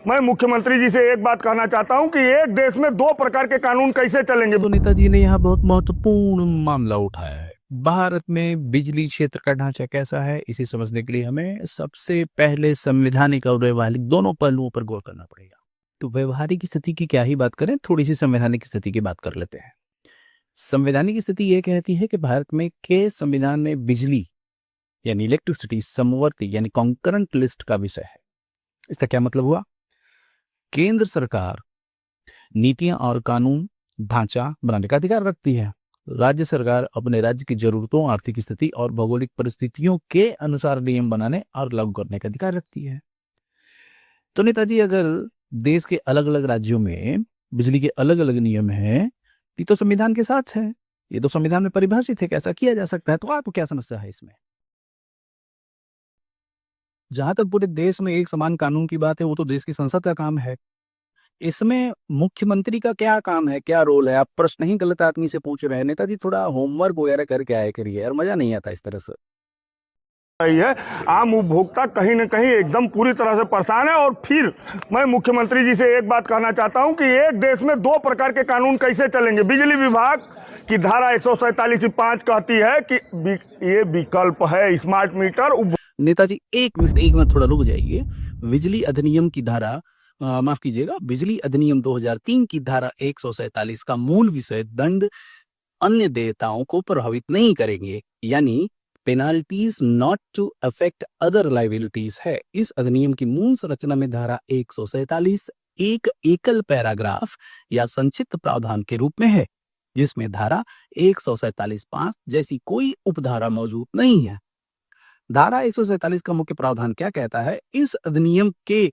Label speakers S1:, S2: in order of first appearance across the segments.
S1: मैं मुख्यमंत्री जी से एक बात कहना चाहता हूं कि एक देश में दो प्रकार के कानून कैसे चलेंगे।
S2: तो नेताजी ने यहाँ बहुत महत्वपूर्ण मामला उठाया है। भारत में बिजली क्षेत्र का ढांचा कैसा है, इसे समझने के लिए हमें सबसे पहले संवैधानिक और व्यवहारिक दोनों पहलुओं पर गौर करना पड़ेगा। तो व्यवहारिक स्थिति की क्या ही बात करें, थोड़ी सी संवैधानिक स्थिति की बात कर लेते हैं। संवैधानिक स्थिति ये कहती है कि भारत में के संविधान में बिजली यानी इलेक्ट्रिसिटी समवर्ती यानी कॉन्करेंट लिस्ट का विषय है। इसका क्या मतलब हुआ? केंद्र सरकार नीतियां और कानून ढांचा बनाने का अधिकार रखती है। राज्य सरकार अपने राज्य की जरूरतों, आर्थिक स्थिति और भौगोलिक परिस्थितियों के अनुसार नियम बनाने और लागू करने का अधिकार रखती है। तो नेताजी, अगर देश के अलग अलग राज्यों में बिजली के अलग अलग नियम हैं, तो संविधान के साथ है, ये तो संविधान में परिभाषित है कि ऐसा किया जा सकता है। तो आपको क्या समस्या है इसमें? जहां तक पूरे देश में एक समान कानून की बात है, वो तो देश की संसद का काम है। इसमें मुख्यमंत्री का क्या काम है, क्या रोल है? आप प्रश्न ही गलत आदमी से पूछ रहे हैं। नेताजी, थोड़ा होमवर्क वगैरह करके आया करिए यार, मजा नहीं आता इस तरह से।
S1: रही है आम उपभोक्ता कहीं न कहीं एकदम पूरी तरह से परेशान है। और फिर मैं मुख्यमंत्री जी से एक बात कहना चाहता हूं कि एक देश में दो प्रकार के कानून कैसे चलेंगे। बिजली विभाग की धारा 147(5) कहती है कि ये विकल्प है स्मार्ट मीटर।
S2: नेताजी, एक मिनट थोड़ा रुक जाइए। बिजली अधिनियम की धारा माफ कीजिएगा, बिजली अधिनियम 2003 की धारा 147 का मूल विषय दंड अन्य देयताओं को प्रभावित नहीं करेंगे, यानी penalties not to affect other liabilities है। इस अधिनियम की मूल संरचना में धारा 147 एक एकल पैराग्राफ या संक्षिप्त प्रावधान के रूप में है, जिसमें धारा 147(5) जैसी कोई उपधारा मौजूद नहीं है। धारा 147 का मुख्य प्रावधान क्या कहता है? इस अधिनियम के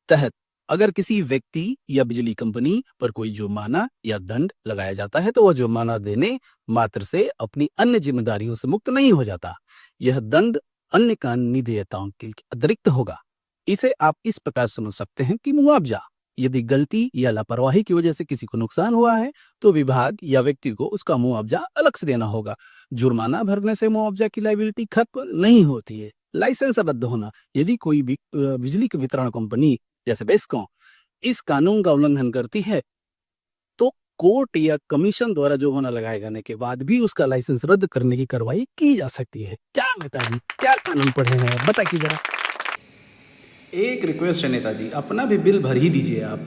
S2: तहत अगर किसी व्यक्ति या बिजली कंपनी पर कोई जुर्माना या दंड लगाया जाता है, तो वह जुर्माना देने मात्र से अपनी अन्य जिम्मेदारियों से मुक्त नहीं हो जाता। यह दंड अन्य कानूनी देयताओं के अतिरिक्त होगा। इसे आप इस प्रकार समझ सकते हैं कि मुआवजा, यदि गलती या लापरवाही की वजह से किसी को नुकसान हुआ है, तो विभाग या व्यक्ति को उसका मुआवजा अलग से देना होगा। जुर्माना भरने से मुआवजा की लायबिलिटी खत्म नहीं होती है। लाइसेंस रद्द होना, यदि कोई बिजली की वितरण कंपनी जैसे बेस्कॉम इस कानून का उल्लंघन करती है, तो कोर्ट या कमीशन द्वारा जुर्माना लगाए जाने के बाद भी उसका लाइसेंस रद्द करने की कार्रवाई की जा सकती है। क्या नेताजी, क्या कानून पढ़े हैं, बताइए जरा। एक रिक्वेस्ट है नेताजी, अपना भी बिल भर ही दीजिए आप।